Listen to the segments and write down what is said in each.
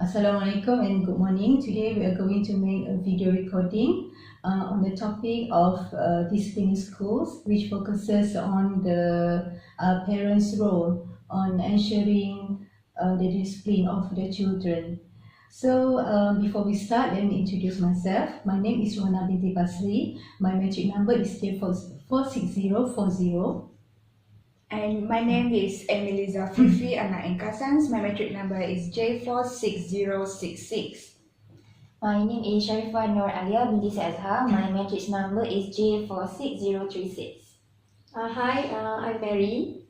Assalamualaikum and good morning. Today we are going to make a video recording on the topic of discipline in schools, which focuses on the parents' role on ensuring the discipline of the children. So before we start, let me introduce myself. My name is Ruhana binti Basri. My metric number is J46040. And my name is Emily Zafifi Anak Engkasans. My metric number is J46066. My name is Sharifah Nur Alia binti Azhar. My matrix number is J46036. Hi, I'm Mary.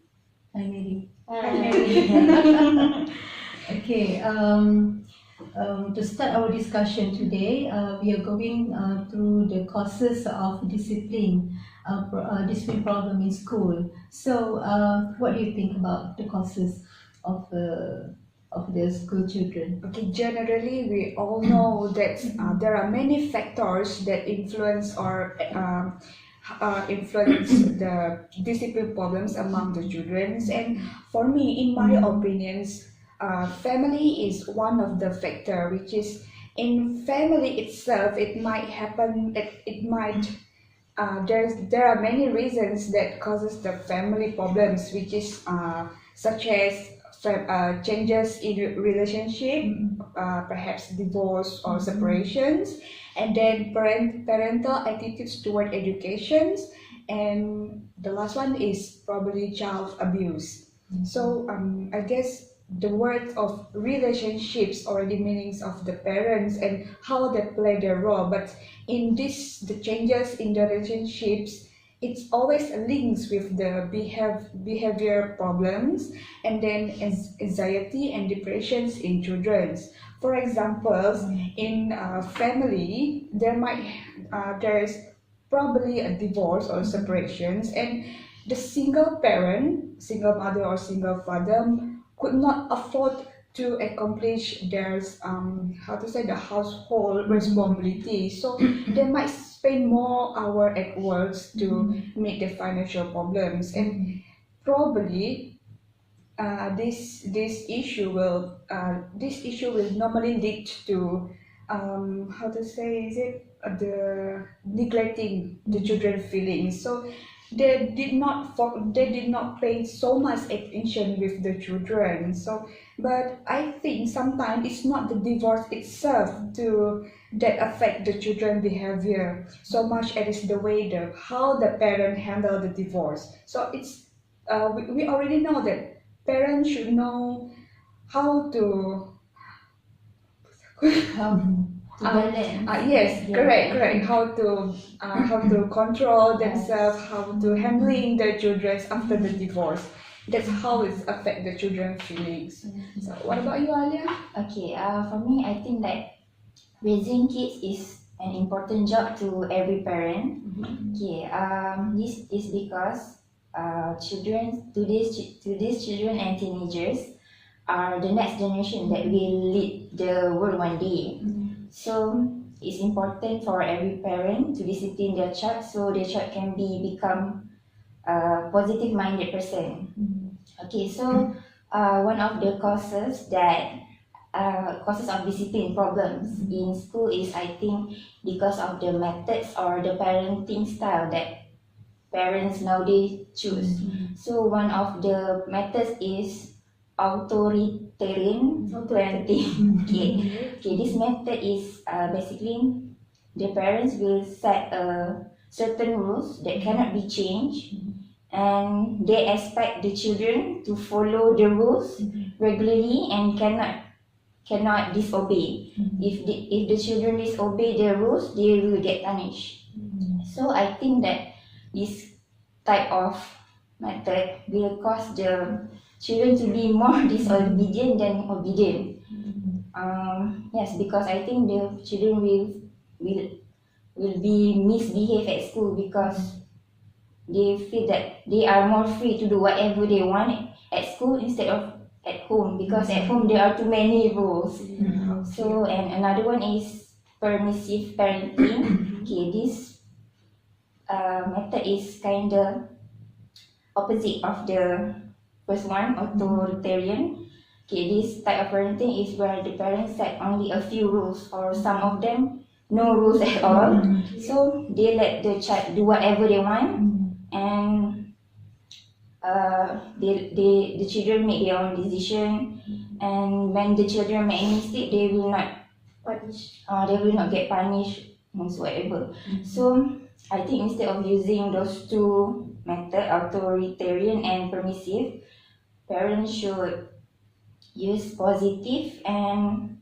Hi, Mary. Hi, Okay, to start our discussion today, we are going through the causes of discipline problem in school. So, what do you think about the causes of the school children? Okay, generally we all know that there are many factors that influence influence the discipline problems among the children. And for me, in my opinions, family is one of the factor, which is in family itself. It might happen. It might. There are many reasons that causes the family problems, which is such as changes in relationship, perhaps divorce or separations, and then parental attitudes toward educations, and the last one is probably child abuse. So I guess the word of relationships already meanings of the parents and how they play their role, but in this the changes in the relationships, it's always links with the behavior problems, and then anxiety and depressions in children. For example, in a family there's probably a divorce or separations, and the single parent, single mother or single father could not afford to accomplish their the household responsibility. So they might spend more hours at work to meet the financial problems, and probably this issue will normally lead to the neglecting the children's feelings. So they did not pay so much attention with the children. So but I think sometimes it's not the divorce itself that affect the children behavior so much as the way how the parent handle the divorce. So it's we already know that parents should know how to yes, correct. How to control themselves, how to handling their children after the divorce. That's how it affect the children's feelings. So what about you, Alia? Okay, for me, I think that raising kids is an important job to every parent. Okay, this is because today's children and teenagers are the next generation that will lead the world one day. So it's important for every parent to discipline their child so their child can become a positive-minded person. Okay, so one of the causes of discipline problems in school is, I think, because of the methods or the parenting style that parents nowadays choose. So one of the methods is authoritarian parenting. Okay, this method is basically the parents will set certain rules that cannot be changed, and they expect the children to follow the rules regularly and cannot disobey. If the children disobey the rules, they will get punished. So I think that this type of method will cause the children to be more disobedient than obedient. Yes, because I think the children will be misbehave at school because they feel that they are more free to do whatever they want at school instead of at home, because at home there are too many rules. So, and another one is permissive parenting. Okay, this method is kinda opposite of the first one, authoritarian. Okay, this type of parenting is where the parents set only a few rules, or some of them no rules at all. So they let the child do whatever they want, and the children make their own decision. And when the children make a mistake, they will not get punished whatsoever. So I think instead of using those two methods, authoritarian and permissive, parents should use positive and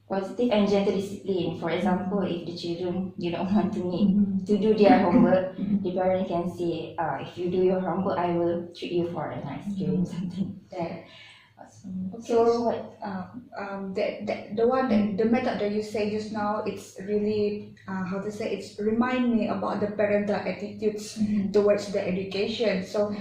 gentle discipline. For example, if the children do not want to do their homework, the parent can say, if you do your homework, I will treat you for an ice cream, something like that. So what? The method that you say just now, it's really it's remind me about the parental attitudes towards the education. So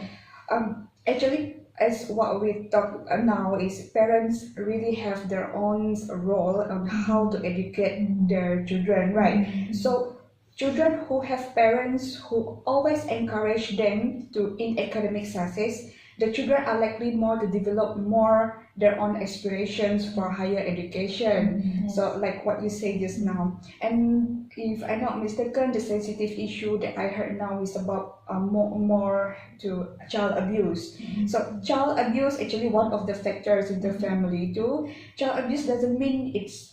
actually, as what we talk now is parents really have their own role on how to educate their children, right? So children who have parents who always encourage them in academic success, the children are likely more to develop more their own aspirations for higher education. So like what you say just now. And if I'm not mistaken, the sensitive issue that I heard now is about more to child abuse. So child abuse actually one of the factors in the family too. Child abuse doesn't mean it's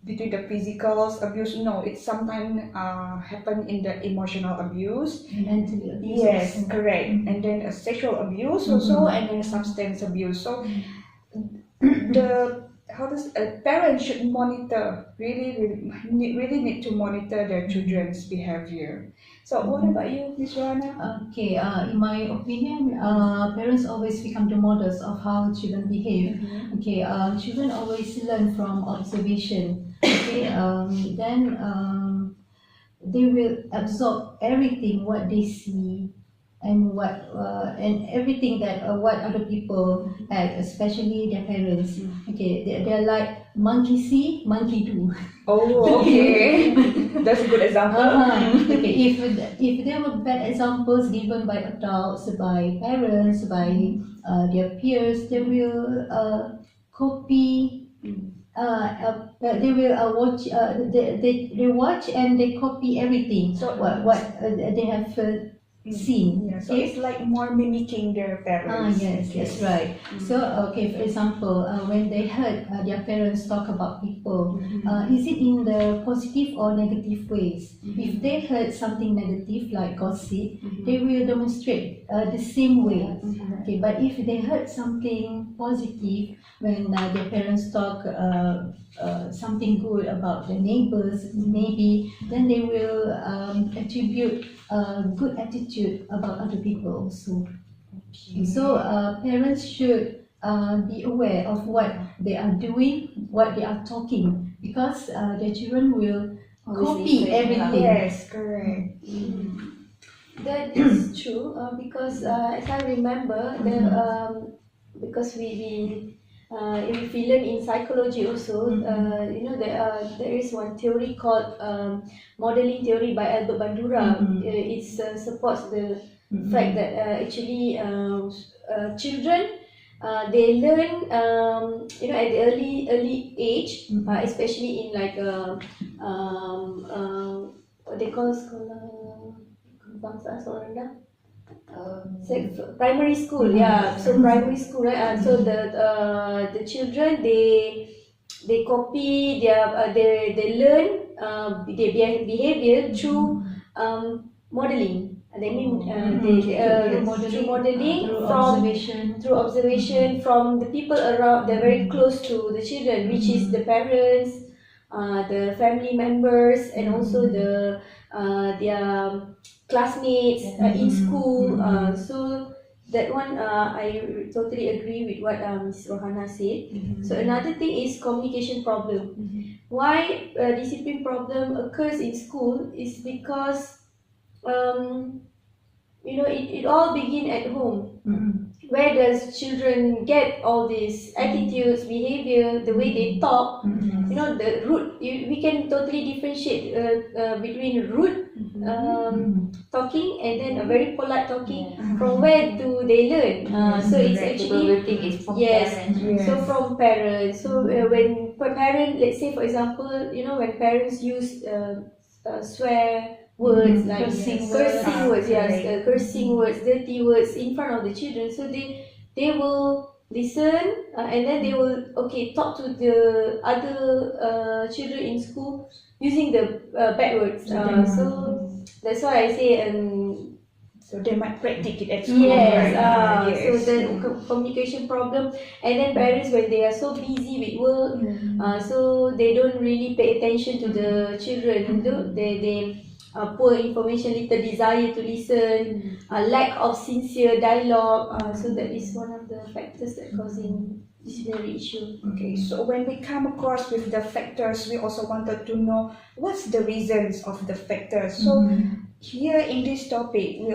between the physical abuse. No, it sometimes happen in the emotional abuse, Mentally abuse. yes, correct, and then sexual abuse also, and then substance abuse. So the parents should monitor, really need to monitor their children's behavior. So what about you, Miss Rohana? Okay, in my opinion, parents always become the models of how children behave. Okay, children always learn from observation. Okay, then they will absorb everything what they see and and everything that what other people act, especially their parents. Okay, they're like monkey see, monkey do. Oh, okay. That's a good example. Okay, if there were bad examples given by adults, by parents, by their peers, they will copy. They will watch. They watch and they copy everything. So what they have seen. Yeah, so Okay? it's like more mimicking their parents. Yes, that's right. So, okay, for example, when they heard their parents talk about people, is it in the positive or negative ways? If they heard something negative like gossip, they will demonstrate the same way. Okay, but if they heard something positive, when their parents talk something good about the neighbors, maybe, then they will attribute a good attitude about other people also. So parents should be aware of what they are doing, what they are talking, because their children will copy everything. Yes, correct. That is true because as I remember, because we learn in psychology also, there is one theory called modeling theory by Albert Bandura. It supports the fact that actually children they learn at the early age, especially in like what they call sekolah bangsa sekolah rendah. Primary school, yeah. So primary school, right? So the children they copy they learn their behavior through modeling. They mean through modeling through observation from the people around. They're very close to the children, which is the parents, the family members, and also their classmates in school. So that one I totally agree with what Ms. Rohana said. So another thing is communication problem. Why discipline problem occurs in school is because it all begin at home. where does children get all these attitudes, behavior, the way they talk? You know, the rude. We can totally differentiate between rude talking and then a very polite talking. From where do they learn? So it's Right, people actually will think it's from yes. parents. Yes. So from parents. So when parent, let's say for example, you know, when parents use swear words like Cursing cursing words. words, yes, cursing words, dirty words in front of the children, so they will listen and then they will talk to the other children in school using the bad words. So that's why I say So they might practice it at school, yes, right? so the communication problem, and then parents when they are so busy with work, so they don't really pay attention to the children. They poor information, little desire to listen, lack of sincere dialogue. So that is one of the factors that causing disciplinary issue. Okay, so when we come across with the factors, we also wanted to know what's the reasons of the factors. So here in this topic, we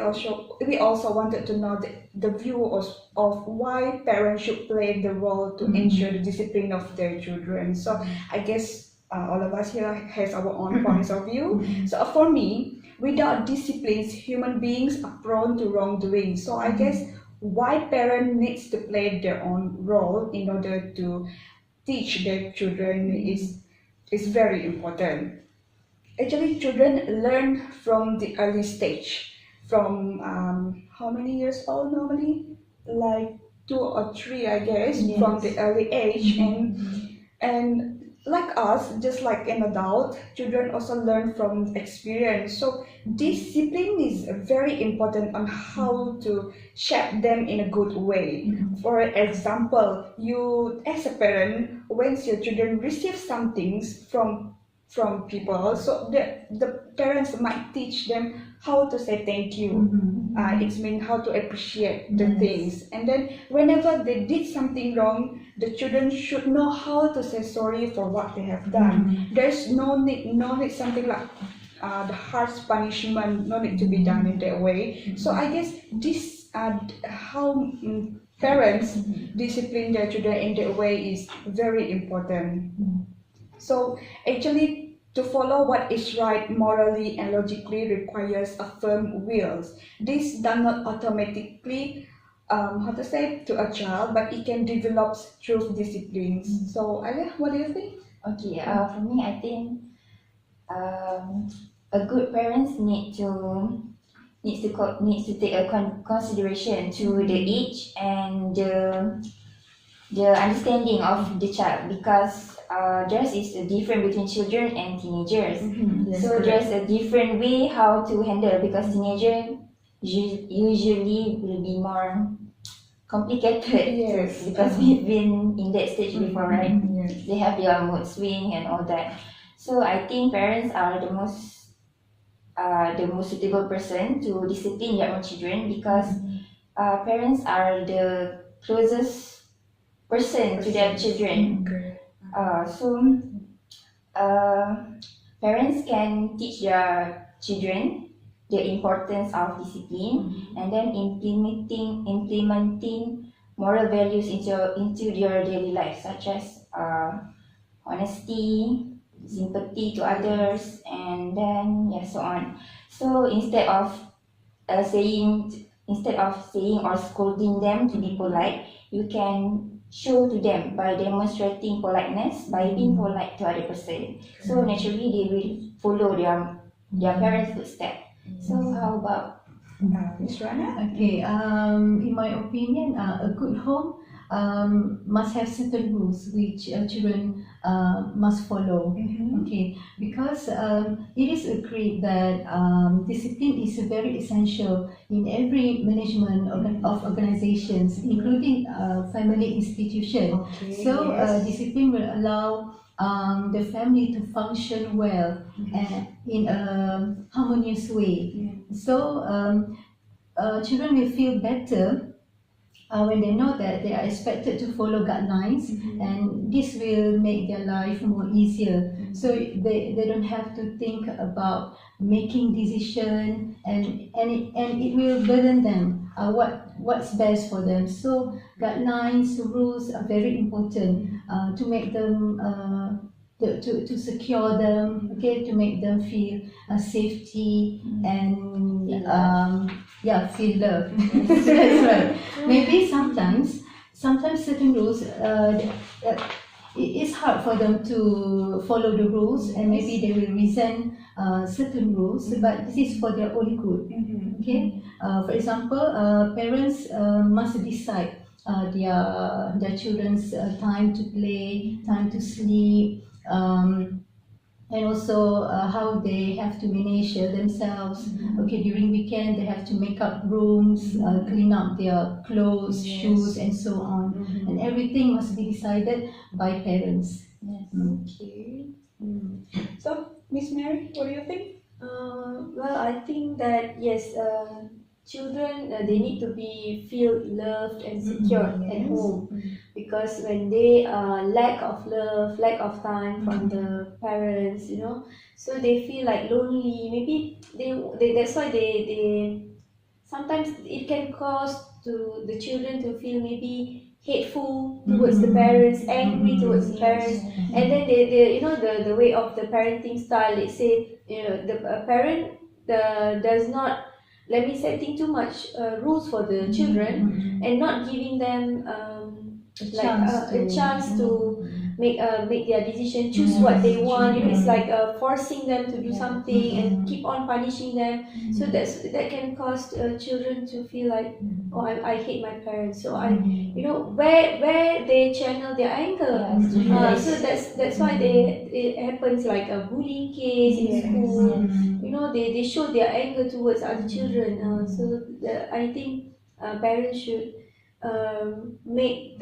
also wanted to know the view of why parents should play the role to ensure the discipline of their children. So I guess all of us here has our own points of view. So for me, without disciplines, human beings are prone to wrongdoing. So I guess why parent needs to play their own role in order to teach their children is very important. Actually, children learn from the early stage, from how many years old normally? Like 2 or 3, I guess, from the early age, and like us, just like an adult, children also learn from experience. So discipline is very important on how to shape them in a good way. For example, you as a parent, once your children receive some things from people, so the parents might teach them how to say thank you. It means how to appreciate the things, and then whenever they did something wrong, the children should know how to say sorry for what they have done. There's no need something like the harsh punishment, no need to be done in that way. So I guess this how parents discipline their children in that way is very important. So actually, to follow what is right morally and logically requires a firm will. This does not automatically, to a child, but it can develop through disciplines. So, Alia, what do you think? Okay, for me, I think a good parents needs to take a consideration to the age and the understanding of the child, because there is a difference between children and teenagers. So there's a different way how to handle, because teenagers usually will be more complicated. Yes. Because we've been in that stage before, right? Yes. They have their mood swing and all that. So I think parents are the most suitable person to discipline their own children, because parents are the closest person to their children. So parents can teach their children the importance of discipline, and then implementing moral values into their daily life, such as honesty, sympathy to others, and then so on. So instead of saying or scolding them to be polite, you can show to them by demonstrating politeness, by being polite to other person. So naturally they will follow their parents' footsteps. So how about Miss Rana? Okay, in my opinion, a good home must have certain rules which children must follow. Okay, because it is agreed that discipline is very essential in every management of organizations, including family institution. So discipline will allow the family to function well and in a harmonious way. So children will feel better when they know that they are expected to follow guidelines, and this will make their life more easier. So they don't have to think about making decision, and it will burden them what's best for them. So guidelines, rules are very important to make them to secure them, okay, to make them feel safety and feel love. That's right. Maybe sometimes certain rules it's hard for them to follow the rules, and maybe they will resent certain rules, but this is for their own good. Okay. For example, parents must decide their children's time to play, time to sleep, and also how they have to manage themselves. Okay, during weekend they have to make up rooms, clean up their clothes, shoes, and so on. And everything must be decided by parents. Okay. So, Miss Mary, what do you think? Well, I think that yes, children they need to be feel loved and secured at home, because when they lack of love, lack of time from the parents, so they feel like lonely. Maybe they that's why they sometimes it can cause to the children to feel maybe hateful towards the parents, angry towards the parents, and then they the way of the parenting style. Let's say the parent does not, let me setting too much rules for the children, and not giving them a chance to make their decision, choose what they want. It's like forcing them to do something and keep on punishing them. So that can cause children to feel like, oh, I hate my parents. So where they channel their anger. So that's why it happens like a bullying case in school. They show their anger towards other children. I think parents should make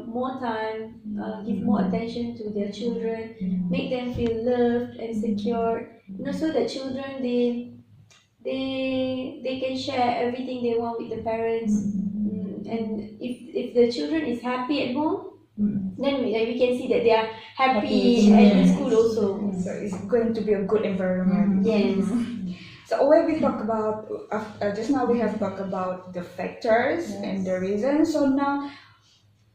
more time, give more attention to their children, make them feel loved and secure. So that children they can share everything they want with the parents. And if the children is happy at home, then we can see that they are happy at school also. So it's going to be a good environment. Yes. So when we talk about, just now we have talked about the factors and the reasons. So now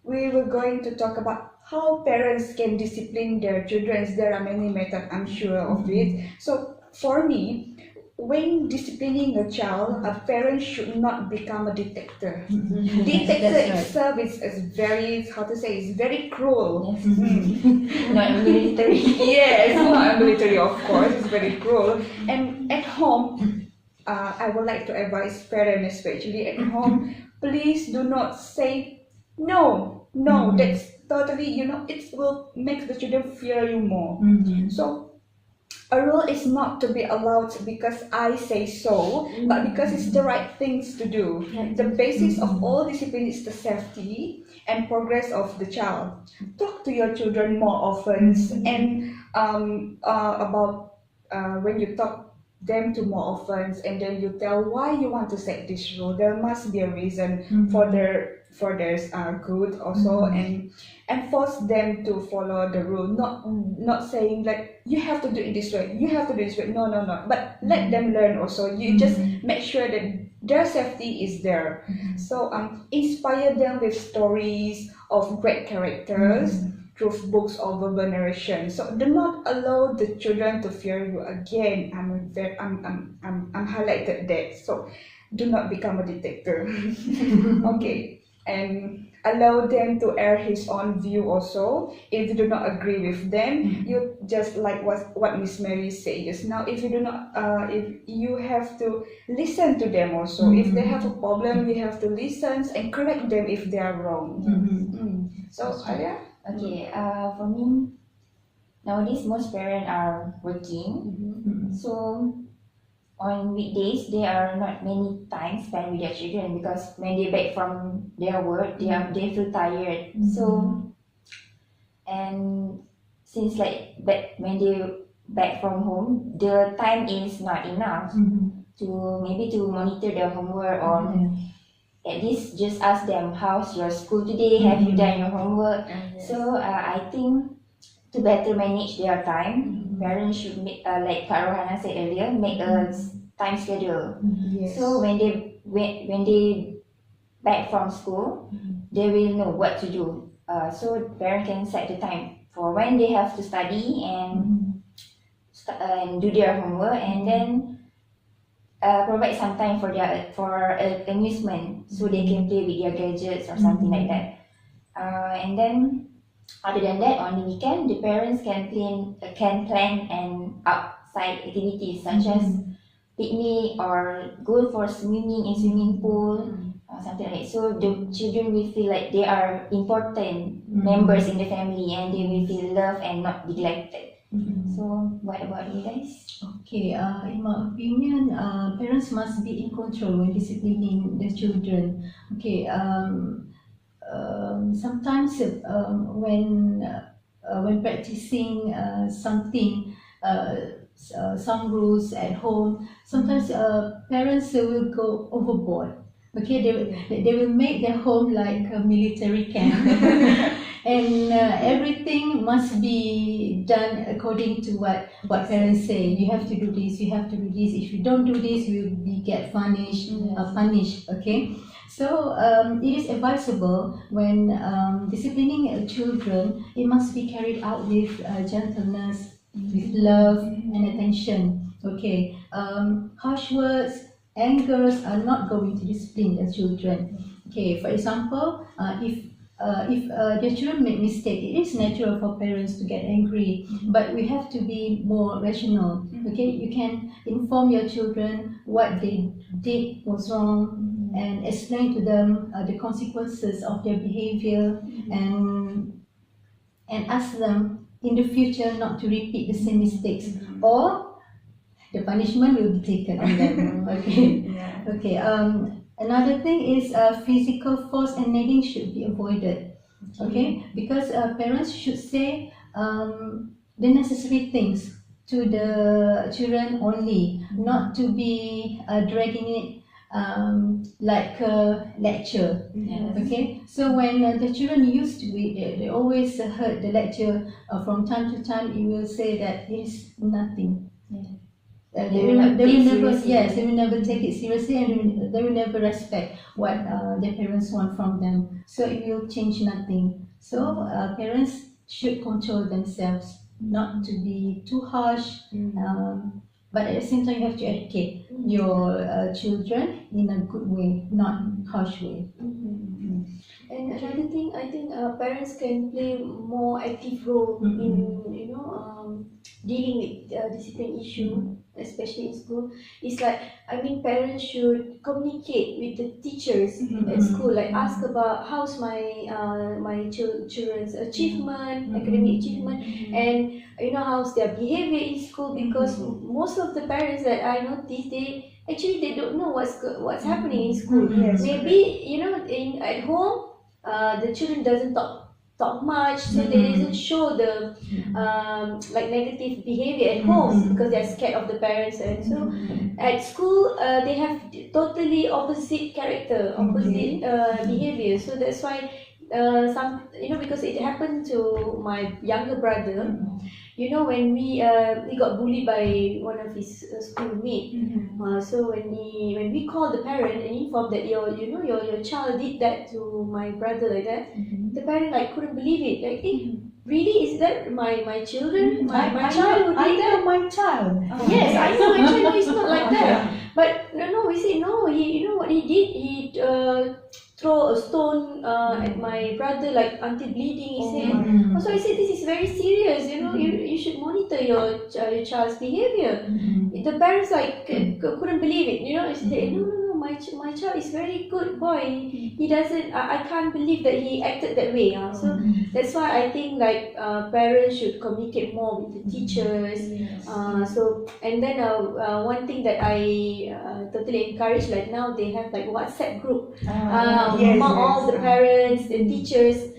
we were going to talk about how parents can discipline their children. There are many methods, I'm sure of it. So for me, when disciplining a child, a parent should not become a dictator. Dictator itself is very, it's very cruel. Not military. Yes, not military, of course. It's very cruel. And at home, I would like to advise parents, especially at home, please do not say no. That's totally, it will make the children fear you more. So a rule is not to be allowed because I say so, but because it's the right things to do. The basis of all discipline is the safety and progress of the child. Talk to your children more often, and about when you talk them to more often, and then you tell why you want to set this rule. There must be a reason for their good also, and force them to follow the rule. Not saying like you have to do it this way, you have to do this way. No. But let them learn also. You just make sure that their safety is there. So inspire them with stories of great characters through books or verbal narration. So do not allow the children to fear you. Again, I'm highlighted that. So do not become a dictator. Okay, and allow them to air his own view also. If you do not agree with them, you just like what Miss Mary said just now. If you do not, if you have to listen to them also. If they have a problem, you have to listen and correct them if they are wrong. So Alia. Okay, for me, nowadays most parents are working, so on weekdays there are not many time spent with their children, because when they back from their work, they feel tired. So, and since like when they back from home, the time is not enough to maybe to monitor their homework or at least just ask them, how's your school today? Have you done your homework? So I think to better manage their time, parents should make, like Kak Rohana said earlier, make a time schedule. Yes. So when they back from school, they will know what to do. So parents can set the time for when they have to study and do their homework, and then provide some time for their amusement, so they can play with their gadgets or something like that. And then other than that, on the weekend, the parents can plan an outside activities such as picnic or go for swimming in swimming pool, something like that. So the children will feel like they are important members in the family, and they will feel loved and not neglected. So what about you guys? Okay, in my opinion, parents must be in control when disciplining the children. Okay, sometimes when practicing something, some rules at home, sometimes parents will go overboard. Okay, they will make their home like a military camp. And everything must be done according to what parents say. You have to do this, you have to do this. If you don't do this, you will get punished. Okay, so it is advisable when disciplining children, it must be carried out with gentleness, with love and attention. Okay, harsh words, angers are not going to discipline the children. Okay, for example, if the children make mistake, it is natural for parents to get angry, but we have to be more rational. Okay, you can inform your children what they did was wrong, and explain to them the consequences of their behavior, and ask them in the future not to repeat the same mistakes, or the punishment will be taken on them. Okay. Another thing is physical force and nagging should be avoided. Okay, because parents should say the necessary things to the children only, not to be dragging it like a lecture. Okay, so when the children used to it, they always heard the lecture from time to time. It will say that it is nothing. They will never take it seriously, and they will never respect what their parents want from them. So it will change nothing. So parents should control themselves, not to be too harsh. But at the same time, you have to educate your children in a good way, not harsh way. And another thing, I think parents can play more active role in dealing with discipline issue, especially in school. It's like, I mean, parents should communicate with the teachers at school, like ask about how's my children's achievement, academic achievement, and how's their behavior in school, because most of the parents that I noticed, they don't know what's happening in school. Maybe at home the children doesn't talk much, so they doesn't show the like negative behavior at home because they're scared of the parents, and so at school they have totally opposite character, opposite behavior. So that's why because it happened to my younger brother. When we got bullied by one of his schoolmates. So when we called the parent and informed that your child did that to my brother like that, the parent couldn't believe it. Really, is that my children? My child who did that? My child. Yes, I know my child. No, it's not like that. But no, we say no. He, what he did? He throw a stone at my brother until bleeding. He said. So I said, this is very serious. You should monitor your child's behavior. The parents couldn't believe it. He said, no, my child is very good boy. He doesn't. I can't believe that he acted that way. So that's why I think parents should communicate more with the teachers. And then one thing that I totally encourage, now they have WhatsApp group among all the parents and teachers,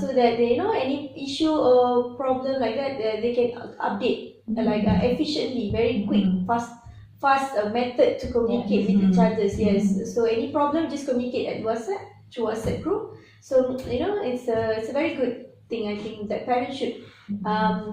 so that they know any issue or problem like that, they can update efficiently, very quick, fast method to communicate with each other. Yes. So any problem, just communicate at WhatsApp, through WhatsApp group. So it's a very good thing. I think that parents should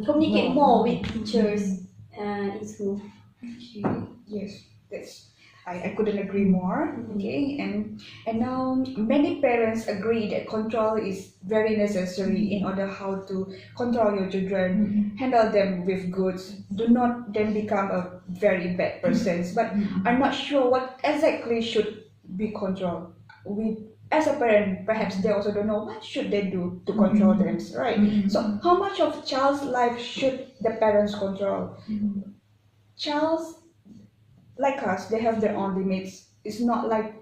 communicate more with teachers in school. Okay. Yes, I couldn't agree more. Okay, and now many parents agree that control is very necessary in order how to control your children, handle them with goods, do not then become a very bad person. But I'm not sure what exactly should be controlled. We as a parent, perhaps they also don't know what should they do to control them, right? So how much of child's life should the parents control? Child's like us, they have their own limits. It's not like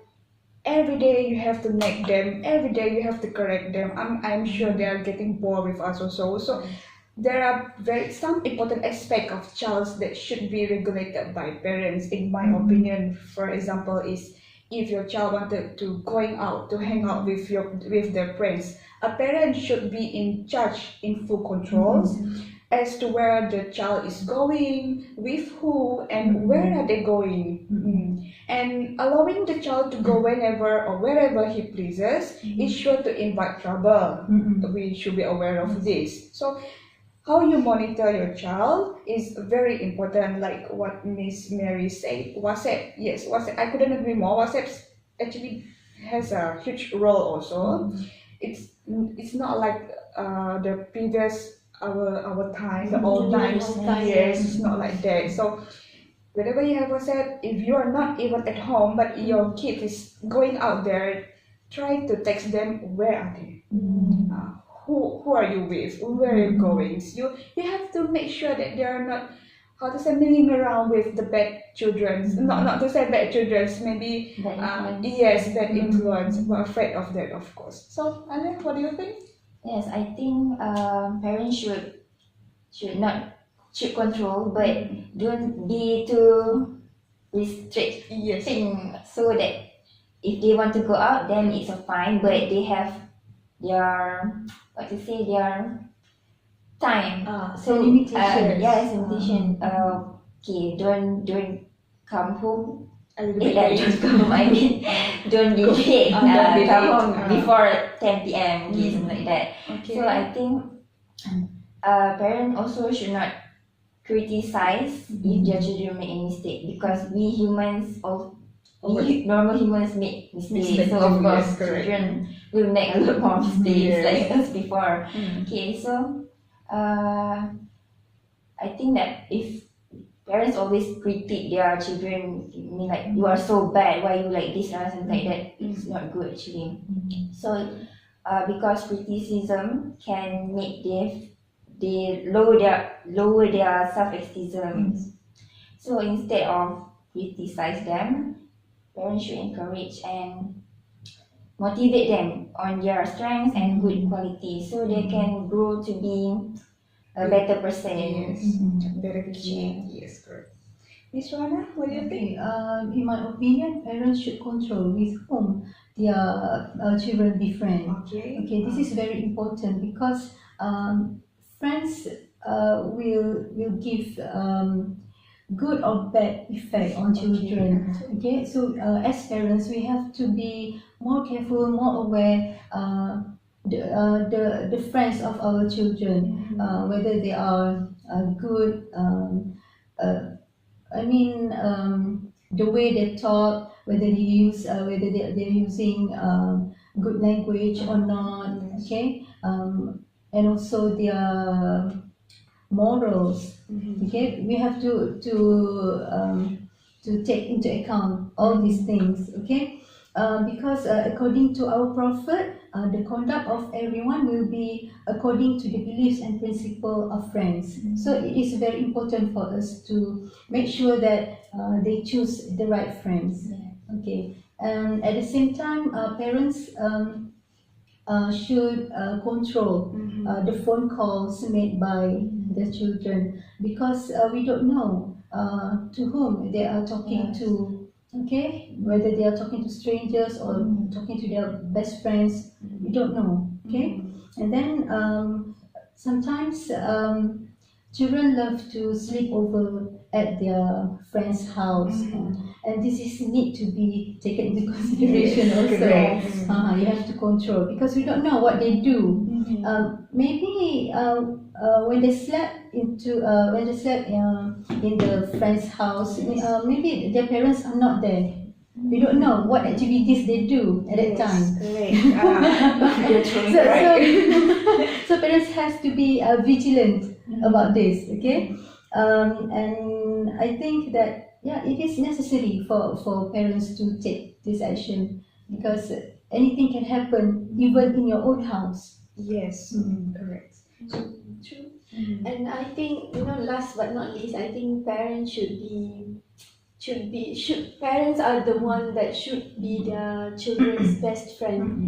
every day you have to nag them, every day you have to correct them. I'm sure they are getting bored with us also. So there are some important aspect of childs that should be regulated by parents, in my opinion. For example, is if your child wanted to going out to hang out with their friends, a parent should be in charge, in full controls as to where the child is going, with who, and where are they going. And allowing the child to go whenever or wherever he pleases is sure to invite trouble. We should be aware of this. So how you monitor your child is very important, like what Miss Mary said. WhatsApp, yes, WhatsApp, I couldn't agree more. WhatsApp actually has a huge role also. It's not like the previous our time, the old times. Yes, it's not like that. So whenever you have WhatsApp, if you are not even at home but your kid is going out there, try to text them where are they, who are you with, where are you going. So you have to make sure that they are not, how to say, mingling around with the bad children. Not to say bad children, maybe yes, bad influence. We're afraid of that, of course. So Ale, what do you think? Yes, I think parents should control, but don't be too restricting, so that if they want to go out, then it's fine. But they have their their time. So limitations. yes, limitation. Okay, don't come home. A little bit late. Don't come home. I mean, don't be late. Come home before 10 p.m. Okay, something like that. Okay. So I think parents also should not criticize if their children make a mistake, because we humans, normal humans make mistakes. So of course, children will make a lot more mistakes like us before. Okay, so I think that if parents always critique their children, I mean, like, you are so bad, why you like this, something like that, it's not good actually. So because criticism can make they lower their self-esteem. So instead of criticize them, parents should encourage and motivate them on their strengths and good qualities, so they can grow to be a better person. Yes, better kid. Yes, correct. Miss Rana, what do you think? In my opinion, parents should control with whom their children befriend. Okay, this is very important because friends will give good or bad effect on children. Okay, so as parents, we have to be more careful, more aware. The friends of our children, whether they are good, the way they talk, whether they're using good language or not. Okay, and also their morals. Okay, we have to take into account all these things. Okay. Because according to our Prophet, the conduct of everyone will be according to the beliefs and principle of friends. So it is very important for us to make sure that they choose the right friends. Okay. At the same time, parents should control the phone calls made by the children, because we don't know to whom they are talking to. Okay, whether they are talking to strangers or talking to their best friends, we don't know. Okay, and then sometimes children love to sleep over at their friend's house, and this is need to be taken into consideration also. correct. You have to control because we don't know what they do. Maybe when they slept in the friend's house, maybe their parents are not there. We don't know what activities they do at that time. Correct. You're totally So, right. so parents has to be vigilant about this, okay? And I think that it is necessary for parents to take this action because anything can happen even in your own house. Yes, correct. True. And I think, last but not least, I think parents parents are the one that should be their children's best friend.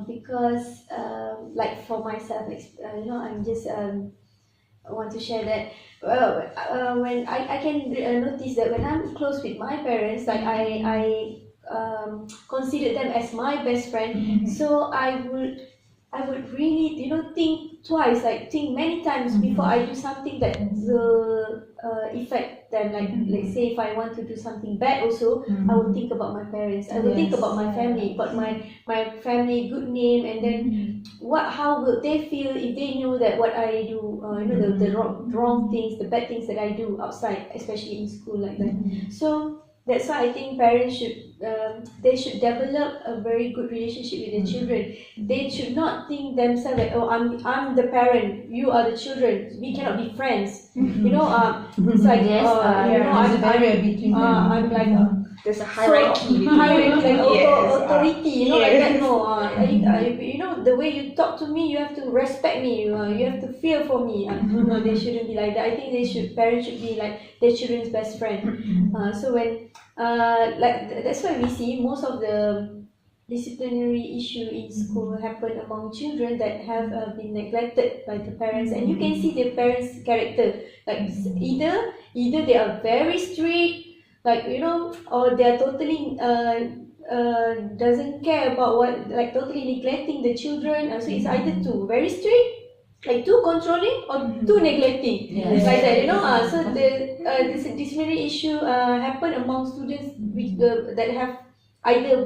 Because like for myself, I'm just I want to share that when I can notice that when I'm close with my parents, like I consider them as my best friend. So I would really think twice, like think many times before I do something that will affect them. Like let's say if I want to do something bad also, I will think about my parents. I will think about my family, about my family good name, and then how will they feel if they know that what I do, the wrong things, the bad things that I do outside, especially in school like that. So that's why I think parents should they should develop a very good relationship with their children. They should not think themselves like, oh, I'm the parent, you are the children, we cannot be friends. It's like Yes, There's a barrier between them. I'm like There's a hierarchy. hierarchy, like Yes, authority, like yes. that. No, the way you talk to me, you have to respect me. You have to fear for me. No, they shouldn't be like that. I think parents should be like their children's best friend. So when that's why we see most of the disciplinary issue in school happen among children that have been neglected by the parents, and you can see the parents' character. Like either they are very strict, or they are totally doesn't care about what, like totally neglecting the children. So it's either too very strict, like too controlling, or too neglecting. Yes. Like that. So this disciplinary issue happen among students that have either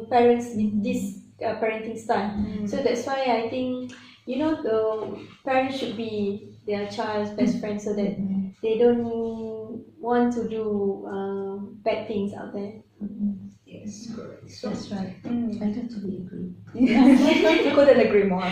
parents with this parenting style. So that's why I think the parents should be their child's best friend, so that they don't want to do bad things out there. Yes, correct. So, That's right. I totally agree. couldn't agree more.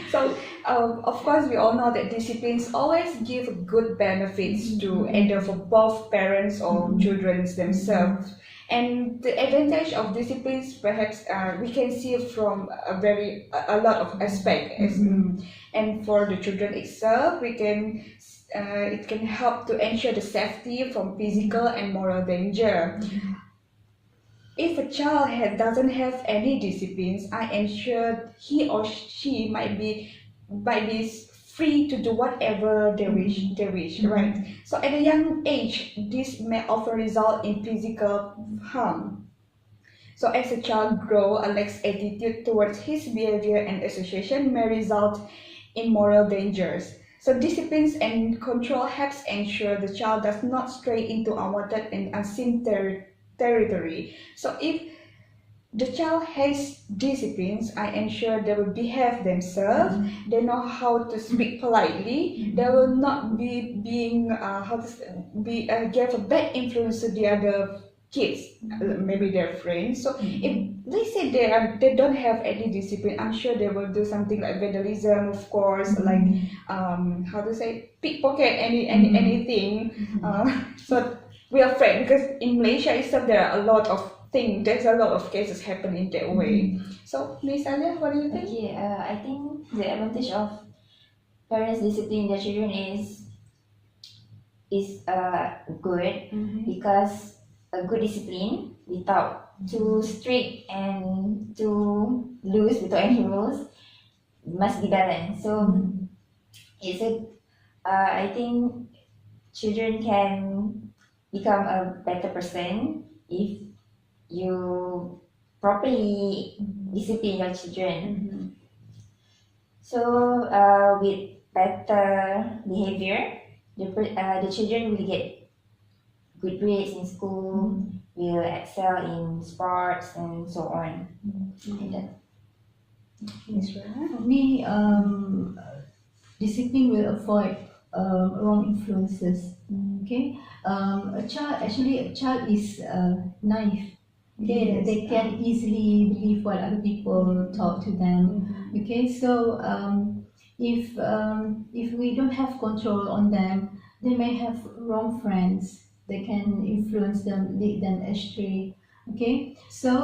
So, of course, we all know that disciplines always give good benefits to either for both parents or children themselves. And the advantage of disciplines, perhaps, we can see from a lot of aspects. And for the children itself, it can help to ensure the safety from physical and moral danger. If a child doesn't have any disciplines, I ensure he or she might be free to do whatever they wish, right? So at a young age, this may often result in physical harm. So as a child grows, a lax attitude towards his behavior and association may result in moral dangers. So disciplines and control helps ensure the child does not stray into unwanted and unseen territory. So if the child has disciplines, I ensure they will behave themselves. They know how to speak politely. They will not be being give a bad influence to the other kids, maybe their friends. So if they say they don't have any discipline, I'm sure they will do something like vandalism, of course, like pickpocket, anything. So we are afraid because in Malaysia itself there are a lot of things. There's a lot of cases happening that way. So Miss Alia, what do you think? Okay, I think the advantage of parents disciplining their children is good, because a good discipline without too strict and too loose, without any rules, must be balanced. So I think children can become a better person if you properly discipline your children. So with better behavior, the children will get good grades in school, will excel in sports and so on. And that- Miss Rana? For me, discipline will avoid wrong influences. Okay, a child is naive. Okay, Yes. they can easily believe what other people talk to them. Okay, so if we don't have control on them, they may have wrong friends. They can influence them, lead them astray. Okay, so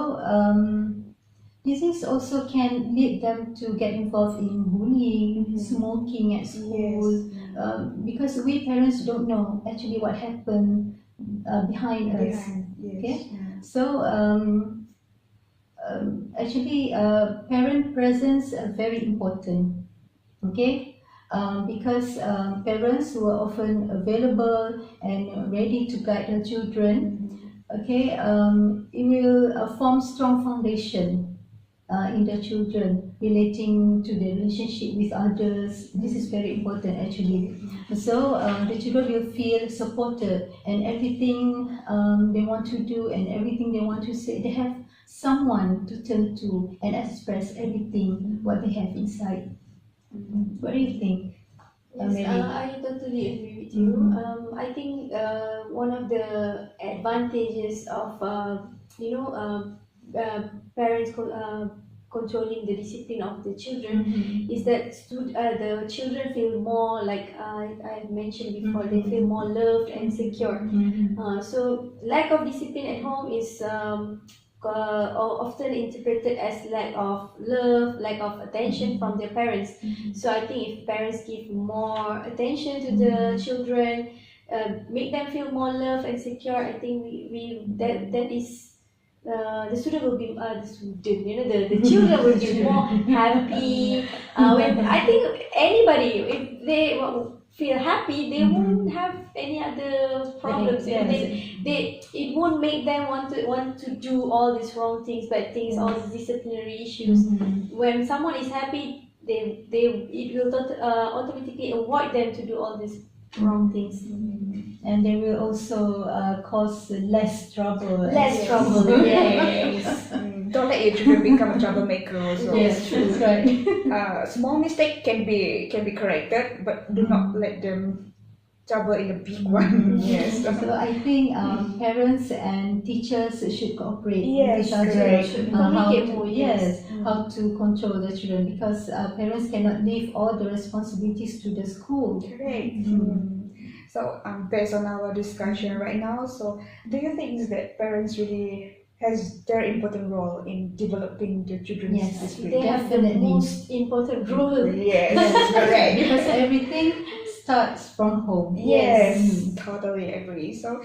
this is also can lead them to get involved in bullying, smoking at school, because we parents don't know actually what happened behind us. Yes. Okay. So actually, parent presence are very important. Okay, because parents who are often available and ready to guide their children. Okay, it will form strong foundation in the children relating to the relationship with others. This is very important actually. So the children will feel supported and everything they want to do and everything they want to say, they have someone to turn to and express everything what they have inside. What do you think? Yes, Mary? I totally agree with you. I think one of the advantages of parents controlling the discipline of the children is that the children feel more like I mentioned before. They feel more loved and secure. So lack of discipline at home is often interpreted as lack of love, lack of attention from their parents. So I think if parents give more attention to the children, make them feel more loved and secure, I think that is the student will be the children will be more happy. When I think anybody, if they feel happy, they won't have any other problems. It won't make them want to do all these wrong things, bad things, all these disciplinary issues. When someone is happy, it will automatically avoid them to do all these wrong things. And they will also cause less trouble. Less trouble. Yes. Don't let your children become a troublemaker also. Yes, true, right. Small mistake can be corrected, but do not let them trouble in the big one. Yes. So I think parents and teachers should cooperate Yes, with each other. correct. Should How communicate to, more, yes, how to control the children, because parents cannot leave all the responsibilities to the school. Correct. So based on our discussion right now, so do you think that parents really has their important role in developing the children's Yes, discipline? They have the Definitely. most important role. Yes, correct. Because everything starts from home. Yes, totally agree. So,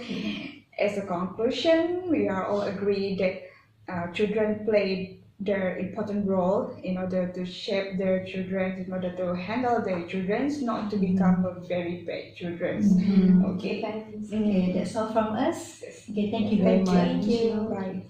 as a conclusion, we are all agreed that children play their important role in order to shape their children, in order to handle their children, not to become a very bad children. Okay. Okay, that's all from us. Okay, thank you very much. Thank you. Bye.